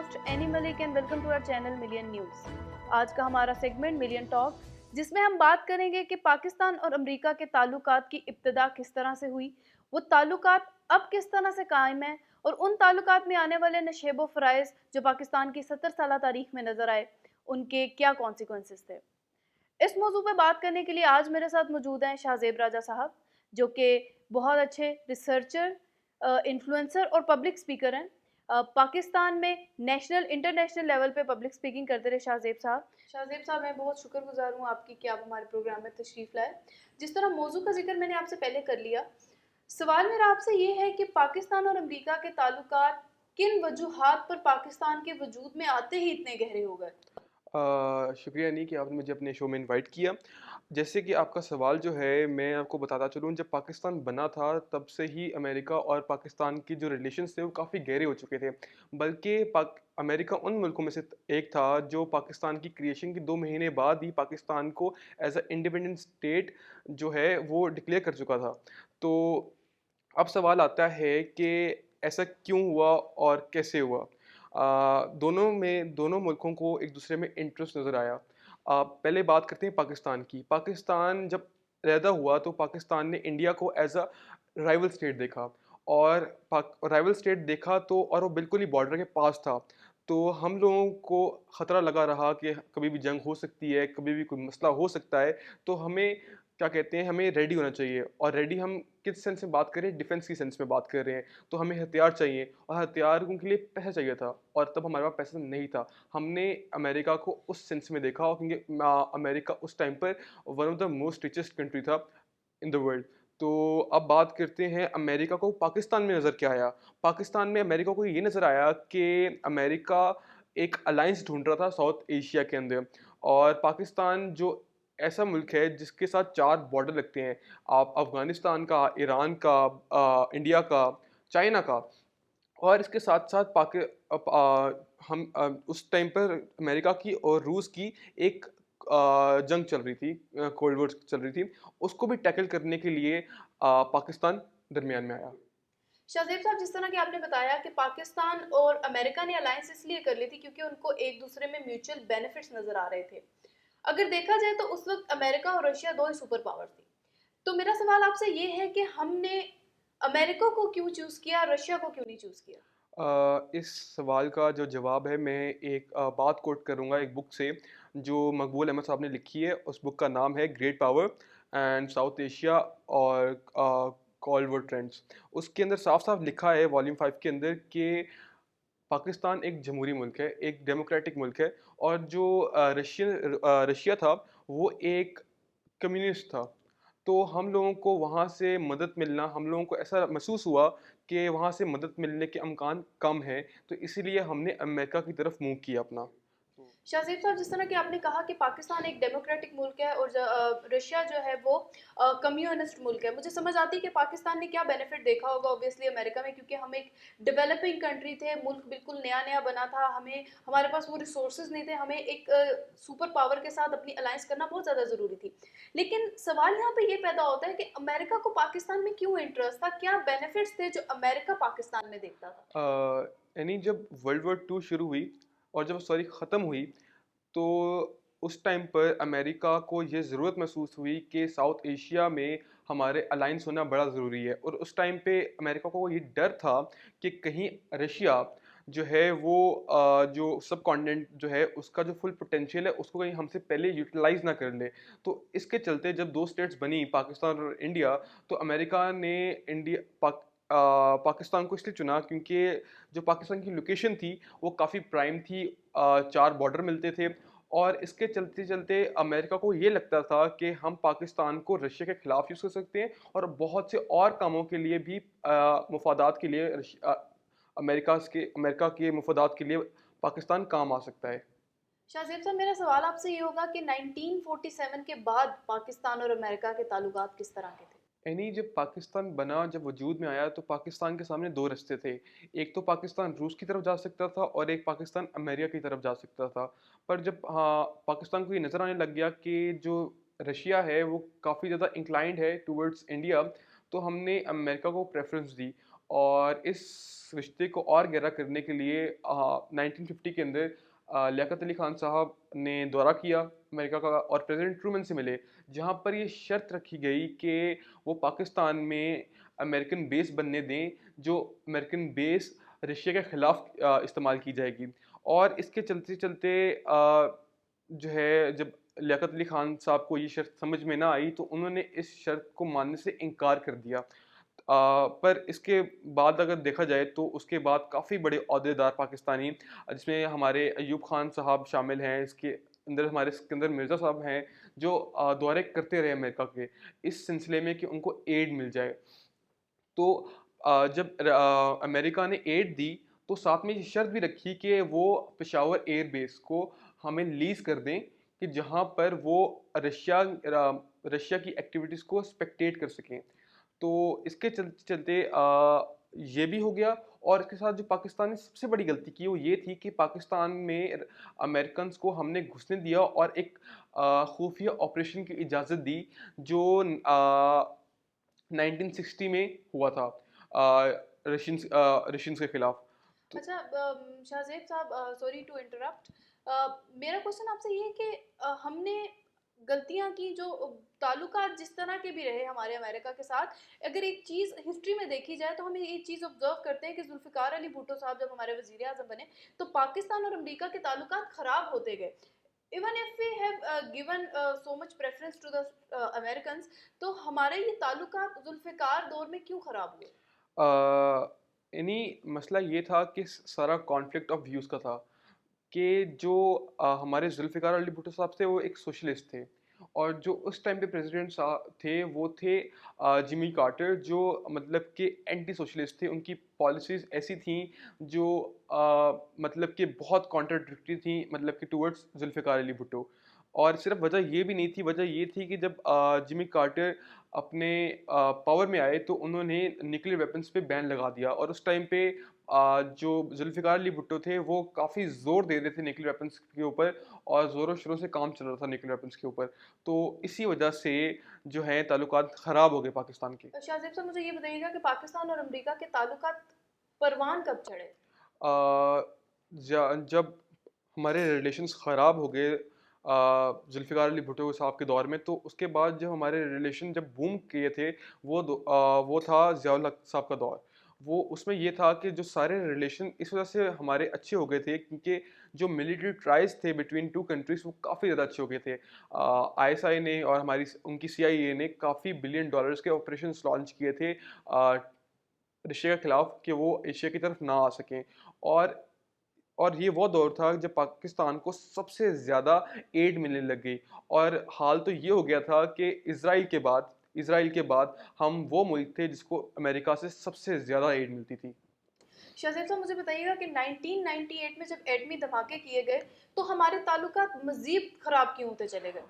host Annie Malik and welcome to our channel Million News। आज का हमारा segment million talk, जिसमें हम बात करेंगे कि पाकिस्तान और अमेरिका के ताल्लुकात की इब्तिदा किस तरह से हुई, वो ताल्लुकात अब किस तरह से कायम है और उन ताल्लुकात में आने वाले नशेबो फ़राइज़ जो पाकिस्तान की 70 साल तारीख में नज़र आए, उनके क्या कॉन्सिक्वेंसेस थे। इस मौजू पे बात करने के लिए आज मेरे साथ मौजूद हैं शाहजेब राजा साहब, जो कि बहुत अच्छे रिसर्चर, इन्फ्लुएंसर और पब्लिक स्पीकर हैं। पाकिस्तान में नेशनल इंटरनेशनल लेवल पे पब्लिक स्पीकिंग करते रहे शाहजेब साहब मैं बहुत शुक्रगुजार हूँ आपकी कि आप हमारे प्रोग्राम में तशरीफ़ लाए। जिस तरह मौजू का जिक्र मैंने आपसे पहले कर लिया, सवाल मेरा आपसे ये है कि पाकिस्तान और अमेरिका के ताल्लुकात किन वजूहात पर पाकिस्तान के वजूद में आते ही इतने गहरे हो गए। शुक्रिया नहीं कि आपने मुझे अपने शो में इनवाइट किया। जैसे कि आपका सवाल जो है मैं आपको बताता चलूँ, जब पाकिस्तान बना था तब से ही अमेरिका और पाकिस्तान की जो रिलेशंस थे वो काफ़ी गहरे हो चुके थे। बल्कि अमेरिका उन मुल्कों में से एक था जो पाकिस्तान की क्रिएशन के 2 महीने बाद ही पाकिस्तान को एज अ इंडिपेंडेंट स्टेट जो है वो डिक्लेयर कर चुका था। तो अब सवाल आता है कि ऐसा क्यों हुआ और कैसे हुआ? दोनों मुल्कों को एक दूसरे में इंटरेस्ट नज़र आया। पहले बात करते हैं पाकिस्तान की। पाकिस्तान जब पैदा हुआ तो पाकिस्तान ने इंडिया को एज अ राइवल स्टेट देखा, और राइवल स्टेट देखा तो और वो बिल्कुल ही बॉर्डर के पास था। तो हम लोगों को ख़तरा लगा रहा कि कभी भी जंग हो सकती है, कभी भी कोई मसला हो सकता है। तो हमें क्या कहते हैं, हमें रेडी होना चाहिए। और रेडी हम किस सेंस में बात कर रहे हैं? डिफेंस की सेंस में बात कर रहे हैं। तो हमें हथियार चाहिए, और हथियारों के लिए पैसा चाहिए था, और तब हमारे पास पैसा नहीं था। हमने अमेरिका को उस सेंस में देखा, और क्योंकि अमेरिका उस टाइम पर one of the most richest country था इन द वर्ल्ड। तो अब बात करते हैं अमेरिका को पाकिस्तान में नज़र क्या आया। पाकिस्तान में अमेरिका को ये नज़र आया कि अमेरिका एक अलायंस ढूंढ रहा था साउथ एशिया के अंदर। और पाकिस्तान जो ऐसा मुल्क है जिसके साथ 4 बॉर्डर लगते हैं, आप अफ़गानिस्तान का, ईरान का, इंडिया का, चाइना का। और इसके साथ-साथ हम उस टाइम पर अमेरिका की और रूस की एक जंग चल रही थी, कोल्ड वॉर चल रही थी। उसको भी टैकल करने के लिए पाकिस्तान दरमियान में आया। शाहजेब साहब, जिस तरह कि आपने बताया कि पाकिस्तान और अमेरिका ने अलायंस इसलिए कर ली थी क्योंकि उनको एक दूसरे में म्यूचुअल बेनिफिट्स नजर आ रहे थे। अगर देखा जाए तो उस वक्त अमेरिका और रशिया दो ही सुपर पावर थी। तो मेरा सवाल आपसे ये है कि हमने अमेरिका को क्यों चूज किया, रशिया को क्यों नहीं चूज किया। इस सवाल का जो जवाब है, मैं एक बात कोट करूँगा एक बुक से जो मकबूल अहमद साहब ने लिखी है। उस बुक का नाम है great power and south Asia और कोल्ड वॉर ट्रेंड्स। उसके अंदर साफ-साफ लिखा है वॉल्यूम 5 के अंदर कि पाकिस्तान एक जमहूरी मुल्क है, एक डेमोक्रेटिक मुल्क है। और जो रशिया था वो एक कम्युनिस्ट था। तो हम लोगों को वहाँ से मदद मिलना, हम लोगों को ऐसा महसूस हुआ कि वहाँ से मदद मिलने के इम्कान कम हैं, तो इसीलिए हमने अमेरिका की तरफ मूव किया अपना। शाहजेब साहब, जिस तरह कि आपने कहा कि पाकिस्तान एक डेमोक्रेटिक मुल्क है और रशिया जो है वो कम्युनिस्ट मुल्क है, मुझे समझ आती है कि पाकिस्तान ने क्या बेनिफिट देखा होगा ऑब्वियसली अमेरिका में, क्योंकि हम एक डेवलपिंग कंट्री थे, मुल्क बिल्कुल नया नया बना था, हमें हमारे पास वो रिसोर्सेज नहीं थे, हमें एक सुपर पावर के साथ अपनी अलायंस करना बहुत ज़्यादा ज़रूरी थी। लेकिन सवाल यहाँ पे ये पैदा होता है कि अमेरिका को पाकिस्तान में क्यों इंटरेस्ट था, क्या बेनिफिट्स थे जो अमेरिका पाकिस्तान में देखता था। यानी जब वर्ल्ड वॉर 2 शुरू हुई और जब सॉरी ख़त्म हुई, तो उस टाइम पर अमेरिका को ये ज़रूरत महसूस हुई कि साउथ एशिया में हमारे अलायंस होना बड़ा ज़रूरी है। और उस टाइम पे अमेरिका को ये डर था कि कहीं रशिया जो है वो जो सब कॉन्टिनेंट जो है उसका जो फुल पोटेंशियल है उसको कहीं हमसे पहले यूटिलाइज ना कर ले। तो इसके चलते जब 2 स्टेट्स बनी, पाकिस्तान और इंडिया, तो अमेरिका ने पाकिस्तान को इसलिए चुना क्योंकि जो पाकिस्तान की लोकेशन थी वो काफ़ी प्राइम थी। 4 बॉर्डर मिलते थे। और इसके चलते चलते अमेरिका को ये लगता था कि हम पाकिस्तान को रशिया के खिलाफ यूज़ कर सकते हैं, और बहुत से और कामों के लिए भी मुफादात के लिए अमेरिका के मुफादात के लिए पाकिस्तान काम आ सकता है। शाहजेब साहब, मेरा सवाल आपसे ये होगा कि 1947 के बाद पाकिस्तान और अमेरिका के ताल्लुकात किस तरह के थे। यानी जब पाकिस्तान बना, जब वजूद में आया, तो पाकिस्तान के सामने 2 रास्ते थे। एक तो पाकिस्तान रूस की तरफ जा सकता था, और एक पाकिस्तान अमेरिका की तरफ जा सकता था। पर जब पाकिस्तान को ये नज़र आने लग गया कि जो रशिया है वो काफ़ी ज़्यादा इंक्लाइंड है टुवर्ड्स इंडिया, तो हमने अमेरिका को प्रेफ़रेंस दी। और इस रिश्ते को और गहरा करने के लिए 1950 के अंदर लियाकत अली खान साहब ने दौरा किया अमेरिका का और प्रेसिडेंट ट्रूमैन से मिले, जहाँ पर ये शर्त रखी गई कि वो पाकिस्तान में अमेरिकन बेस बनने दें, जो अमेरिकन बेस रशिया के ख़िलाफ़ इस्तेमाल की जाएगी। और इसके चलते चलते जो है जब लियाकत अली खान साहब को ये शर्त समझ में ना आई तो उन्होंने इस शर्त को मानने से इनकार कर दिया। पर इसके बाद अगर देखा जाए तो उसके बाद काफ़ी बड़े ओहदेदार पाकिस्तानी, जिसमें हमारे अयूब खान साहब शामिल हैं, इसके अंदर हमारे सिकंदर मिर्ज़ा साहब हैं, जो दौरे करते रहे अमेरिका के इस सिलसिले में कि उनको एड मिल जाए। तो जब अमेरिका ने एड दी तो साथ में ये शर्त भी रखी कि वो पेशावर एयर बेस को हमें लीज़ कर दें, कि जहाँ पर वो रशिया की एक्टिविटीज़ को स्पेक्टेट कर सकें। तो इसके चलते चलते ये भी हो गया। और इसके साथ जो पाकिस्तान ने सबसे बड़ी गलती की वो ये थी कि पाकिस्तान में अमेरिकन्स को हमने घुसने दिया और एक खुफिया ऑपरेशन की इजाज़त दी, जो 1960 में हुआ था रशियंस के खिलाफ। तो अच्छा, शाहजेब साहब, सॉरी टू इंटरप्ट। मेरा क्वेश्चन आपसे ये है कि हमने गलतियां की, जो ताल्लुकात जिस तरह के भी रहे हमारे अमेरिका के साथ, अगर एक चीज़ हिस्ट्री में देखी जाए तो हम ये चीज़ ऑब्जर्व करते हैं कि जुल्फ़िकार अली भुट्टो साहब जब हमारे वज़ीर आज़म बने तो पाकिस्तान और अमेरिका के ताल्लुकात ख़राब होते गए। Even if we have given so much preference to the Americans, तो हमारे ये ताल्लुकात जुल्फ़िकार दौर में क्यों ख़राब हुए? यानी मसला ये था कि सारा कॉन्फ्लिक्ट ऑफ व्यूज़ का था कि जो हमारे जुल्फ़िकार अली भुट्टो साहब थे वो एक सोशलिस्ट थे, और जो उस टाइम पे प्रेसिडेंट थे वो थे जिमी कार्टर, जो मतलब कि एंटी सोशलिस्ट थे। उनकी पॉलिसीज़ ऐसी थी जो मतलब कि बहुत कॉन्ट्राडिक्टरी थी, मतलब कि टुवर्ड्स जुल्फ़िकार अली भुट्टो। और सिर्फ वजह ये भी नहीं थी, वजह ये थी कि जब जिमी कार्टर अपने पावर में आए तो उन्होंने न्यूक्लियर वेपन्स पे बैन लगा दिया, और उस टाइम पे जो जुल्फ़िकार अली भुट्टो थे वो काफ़ी ज़ोर दे रहे थे न्यूक्लियर वेपन्स के ऊपर, और ज़ोरों शोरों से काम चल रहा था न्यूक्लियर वेपन्स के ऊपर। तो इसी वजह से जो है ताल्लुकात ख़राब हो गए पाकिस्तान के। शाहजेब साहब, मुझे ये बताइएगा कि पाकिस्तान और अमेरिका के ताल्लुकात परवान कब चढ़े? जब हमारे रिलेशंस ख़राब हो गए जुल्फ़िकार अली भुट्टो साहब के दौर में, तो उसके बाद जब हमारे रिलेशन जब बूम किए थे वो था ज़ियाउल हक साहब का दौर। वो उसमें ये था कि जो सारे रिलेशन इस वजह से हमारे अच्छे हो गए थे क्योंकि जो मिलिट्री ट्राइज थे बिटवीन टू कंट्रीज़ वो काफ़ी ज़्यादा अच्छे हो गए थे। आईएसआई ने और हमारी उनकी सीआईए ने काफ़ी बिलियन डॉलर्स के ऑपरेशंस लॉन्च किए थे रशिया के खिलाफ, कि वो एशिया की तरफ ना आ सकें। और और ये वो दौर था जब पाकिस्तान को सबसे ज़्यादा एड मिलने लग गई, और हाल तो ये हो गया था कि इज़राइल के बाद हम वो मुल्क थे जिसको अमेरिका से सबसे ज़्यादा एड मिलती थी। शाहजेब साहब, मुझे बताइएगा कि 1998 में जब एटमी धमाके किए गए तो हमारे ताल्लुकात मज़ीद ख़राब क्यों होते चले गए?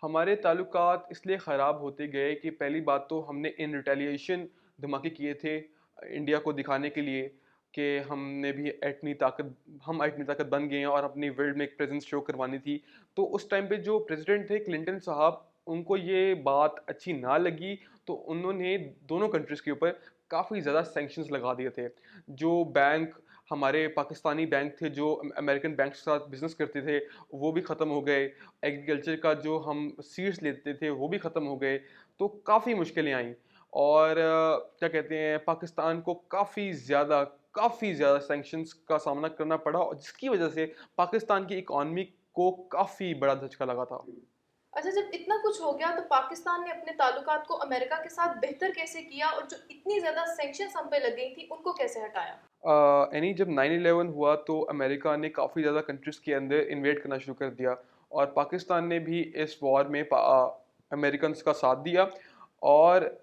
हमारे ताल्लुकात इसलिए ख़राब होते गए कि पहली बात तो हमने इन रिटेलिएशन धमाके किए थे इंडिया को दिखाने के लिए कि हमने भी हम एटमी ताकत बन गए हैं और अपनी वर्ल्ड में एक प्रेजेंस शो करवानी थी। तो उस टाइम पे जो प्रेसिडेंट थे क्लिंटन साहब, उनको ये बात अच्छी ना लगी, तो उन्होंने दोनों कंट्रीज़ के ऊपर काफ़ी ज़्यादा सैंक्शंस लगा दिए थे। जो बैंक हमारे पाकिस्तानी बैंक थे जो अमेरिकन बैंक के साथ बिज़नेस करते थे, वो भी ख़त्म हो गए। एग्रीकल्चर का जो हम सीड्स लेते थे वो भी ख़त्म हो गए। तो काफ़ी मुश्किलें आईं, और क्या कहते हैं, पाकिस्तान को काफ़ी ज़्यादा सैंक्शंस का सामना करना पड़ा, और जिसकी वजह से पाकिस्तान की इकॉनमी को काफ़ी बड़ा झटका लगा था। अच्छा, जब इतना कुछ हो गया तो पाकिस्तान ने अपने ताल्लुकात को अमेरिका के साथ बेहतर कैसे किया, और जो इतनी ज़्यादा सैंक्शंस हम पे लग गई थी उनको कैसे हटाया? यानी जब 9/11 हुआ तो अमेरिका ने काफ़ी ज़्यादा कंट्रीज़ के अंदर इन्वेड करना शुरू कर दिया, और पाकिस्तान ने भी इस वॉर में अमेरिकन्स का साथ दिया, और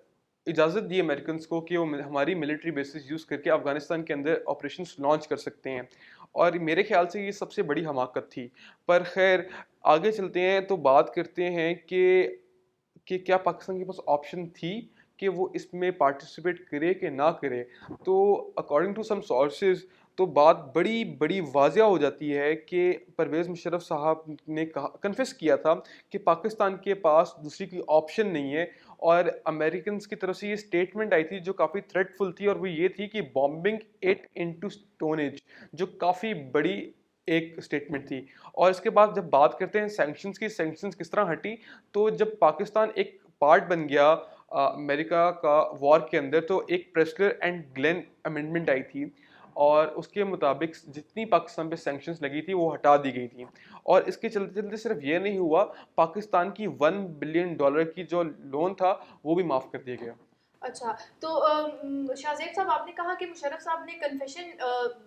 इजाज़त दी अमेरिकन्स को कि वो हमारी मिलिट्री बेसिस यूज़ करके अफ़गानिस्तान के अंदर ऑपरेशंस लॉन्च कर सकते हैं। और मेरे ख़्याल से ये सबसे बड़ी हमाकत थी। पर ख़ैर आगे चलते हैं तो बात करते हैं कि क्या पाकिस्तान के पास ऑप्शन थी कि वो इसमें पार्टिसिपेट करे कि ना करे। तो अकॉर्डिंग टू सम सोर्सेज तो बात बड़ी बड़ी वाज़िया हो जाती है कि परवेज़ मुशर्रफ साहब ने कहा, कन्फेस किया था कि पाकिस्तान के पास दूसरी कोई ऑप्शन नहीं है, और अमेरिकन्स की तरफ से ये स्टेटमेंट आई थी जो काफ़ी थ्रेटफुल थी, और वो ये थी कि bombing it into stone age, जो काफ़ी बड़ी एक स्टेटमेंट थी। और इसके बाद जब बात करते हैं सैंक्शंस की, सैंक्शंस किस तरह हटी, तो जब पाकिस्तान एक पार्ट बन गया अमेरिका का वॉर के अंदर, तो एक प्रेस्लर एंड ग्लेन अमेंडमेंट आई थी, और उसके मुताबिक जितनी पाकिस्तान पे सैंक्शंस लगी थी वो हटा दी गई थी। और इसके चलते चलते सिर्फ ये नहीं हुआ, पाकिस्तान की $1 बिलियन की जो लोन था वो भी माफ़ कर दिया गया। अच्छा, तो शाहज़ेब साहब, आपने कहा कि मुशर्रफ साहब ने कन्फेशन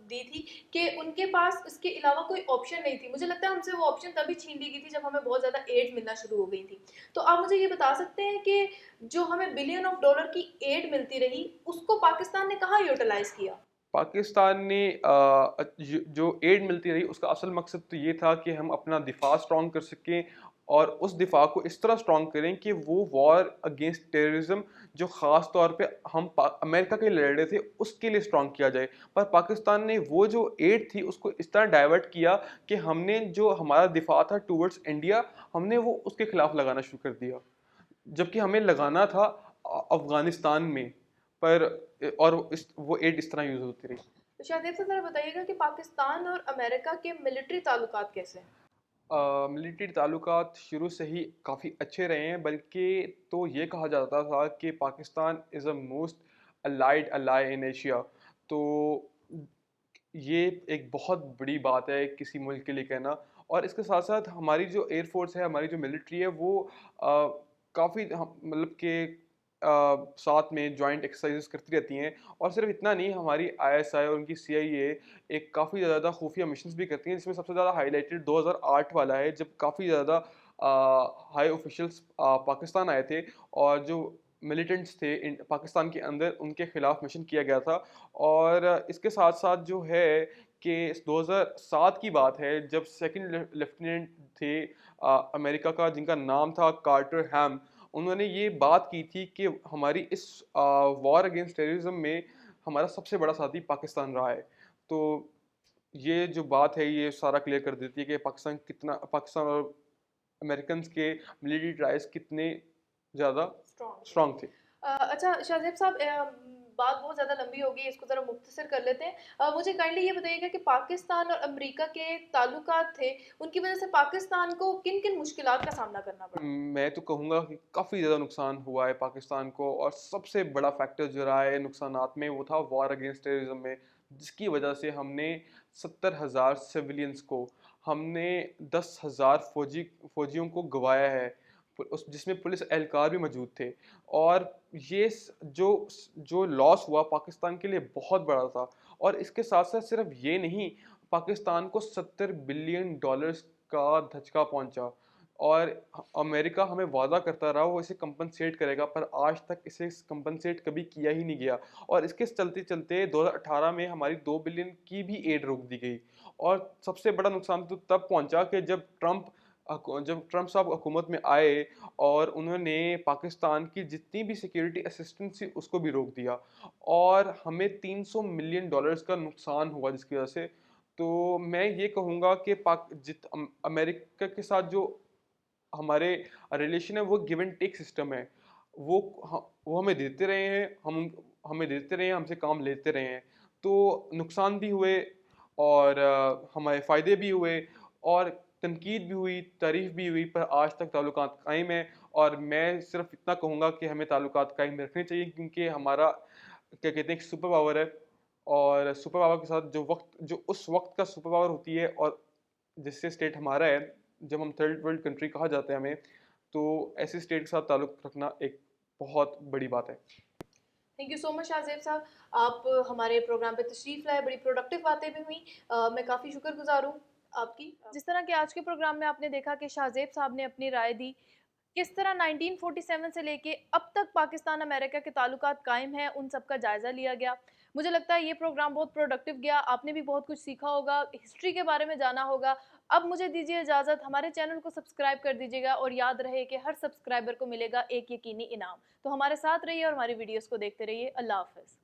दी थी कि उनके पास इसके अलावा कोई ऑप्शन नहीं थी। मुझे लगता है हमसे वो ऑप्शन तभी छीन ली गई थी जब हमें बहुत ज़्यादा एड मिलना शुरू हो गई थी। तो आप मुझे ये बता सकते हैं कि जो हमें बिलियन ऑफ डॉलर की एड मिलती रही, उसको पाकिस्तान ने कहाँ यूटिलाइज़ किया? पाकिस्तान ने जो एड मिलती रही उसका असल मकसद तो ये था कि हम अपना दिफा स्ट्रॉन्ग कर सकें, और उस दिफा को इस तरह स्ट्रॉन्ग करें कि वो वॉर अगेंस्ट टेररिज्म जो ख़ास तौर पे हम अमेरिका के लिए लड़ रहे थे उसके लिए स्ट्रॉन्ग किया जाए। पर पाकिस्तान ने वो जो एड थी उसको इस तरह डाइवर्ट किया कि हमने जो हमारा दिफा था टूवर्ड्स इंडिया, हमने वो उसके खिलाफ लगाना शुरू कर दिया, जबकि हमें लगाना था अफगानिस्तान में। पर और वो एड इस तरह यूज़ होती रही। तो शाहज़ेब साहब, ज़रा बताइएगा कि पाकिस्तान और अमेरिका के मिलिट्री ताल्लुकात कैसे हैं? मिलिट्री ताल्लुकात शुरू से ही काफ़ी अच्छे रहे हैं, बल्कि तो ये कहा जाता था कि Pakistan is a most allied ally in Asia. तो ये एक बहुत बड़ी बात है किसी मुल्क के लिए कहना। और इसके साथ साथ हमारी जो एयरफोर्स है, हमारी जो मिलिट्री है, वो काफ़ी मतलब कि साथ में जॉइंट एक्सरसाइजेस करती रहती हैं। और सिर्फ इतना नहीं, हमारी आईएसआई और उनकी सीआईए एक काफ़ी ज़्यादा खुफिया मिशंस भी करती हैं, जिसमें सबसे ज़्यादा हाईलाइटेड 2008 वाला है, जब काफ़ी ज़्यादा हाई ऑफिशियल्स पाकिस्तान आए थे, और जो मिलिटेंट्स थे पाकिस्तान के अंदर, उनके खिलाफ मिशन किया गया था। और इसके साथ साथ जो है कि 2007 की बात है, जब सेकंड लेफ्टिनेंट थे अमेरिका का, जिनका नाम था कार्टर हैम, उन्होंने ये बात की थी कि हमारी इस वॉर अगेंस्ट टेररिज्म में हमारा सबसे बड़ा साथी पाकिस्तान रहा है। तो ये जो बात है ये सारा क्लियर कर देती है कि पाकिस्तान और अमेरिकन के मिलिट्री टाइज कितने ज़्यादा स्ट्रॉन्ग थे। स्ट्रांग थे। अच्छा शाहज़ेब साहब, बात बहुत ज़्यादा लंबी हो गई, इसको ज़रा मुख्तसर कर लेते हैं। मुझे काइंडली ये बताइएगा कि पाकिस्तान और अमेरिका के ताल्लुकात थे, उनकी वजह से पाकिस्तान को किन-किन मुश्किलात का सामना करना पड़ा? मैं तो कहूँगा कि काफ़ी ज़्यादा नुकसान हुआ है पाकिस्तान को, और सबसे बड़ा फैक्टर जो रहा है नुकसानात में, वो था वॉर अगेंस्ट टेररिज्म में, जिसकी वजह से हमने 70,000 सिविलियंस को, हमने 10,000 फौजियों को गंवाया है, उस जिसमें पुलिस एहलकार भी मौजूद थे। और ये जो लॉस हुआ पाकिस्तान के लिए बहुत बड़ा था। और इसके साथ साथ सिर्फ ये नहीं, पाकिस्तान को $70 बिलियन का धचका पहुंचा। और अमेरिका हमें वादा करता रहा वो इसे कंपनसेट करेगा, पर आज तक इसे कंपनसेट कभी किया ही नहीं गया। और इसके चलते चलते 2018 में हमारी 2 बिलियन की भी एड रोक दी गई। और सबसे बड़ा नुकसान तो तब पहुंचा कि जब ट्रंप साहब हुकूमत में आए, और उन्होंने पाकिस्तान की जितनी भी सिक्योरिटी असिस्टेंस थी उसको भी रोक दिया, और हमें $300 मिलियन का नुकसान हुआ जिसकी वजह से। तो मैं ये कहूँगा कि अमेरिका के साथ जो हमारे रिलेशन है वो गिव एंड टेक सिस्टम है। वो हमें देते रहे हैं, हमें देते रहे हैं, हमसे काम लेते रहे हैं। तो नुकसान भी हुए, और हमारे फ़ायदे भी हुए, और तनकीद भी हुई, तारीफ़ भी हुई, पर आज तक ताल्लुकात कायम है। और मैं सिर्फ इतना कहूँगा कि हमें ताल्लुकात कायम रखने चाहिए, क्योंकि हमारा क्या कहते हैं, एक सुपर पावर है। और सुपर पावर के साथ जो उस वक्त का सुपर पावर होती है, और जिससे स्टेट हमारा है, जब हम थर्ड वर्ल्ड कंट्री कहा जाता है हमें, तो ऐसे स्टेट के साथ ताल्लुक़ रखना एक बहुत बड़ी बात है। Thank you so much Shahzeb साहब, आप हमारे प्रोग्राम पे तशरीफ़ लाए, बड़ी प्रोडक्टिव बातें भी हुई। मैं काफ़ी शुक्रगुज़ार हूँ आपकी। जिस तरह के आज के प्रोग्राम में आपने देखा कि शाहज़ेब साहब ने अपनी राय दी, किस तरह 1947 से लेके अब तक पाकिस्तान अमेरिका के ताल्लुकात कायम हैं, उन सब का जायज़ा लिया गया। मुझे लगता है ये प्रोग्राम बहुत प्रोडक्टिव गया, आपने भी बहुत कुछ सीखा होगा, हिस्ट्री के बारे में जाना होगा। अब मुझे दीजिए इजाज़त, हमारे चैनल को सब्सक्राइब कर दीजिएगा और याद रहे कि हर सब्सक्राइबर को मिलेगा एक यकीनी इनाम। तो हमारे साथ रहिए और हमारी वीडियोज़ को देखते रहिए। अल्लाह हाफ़िज़।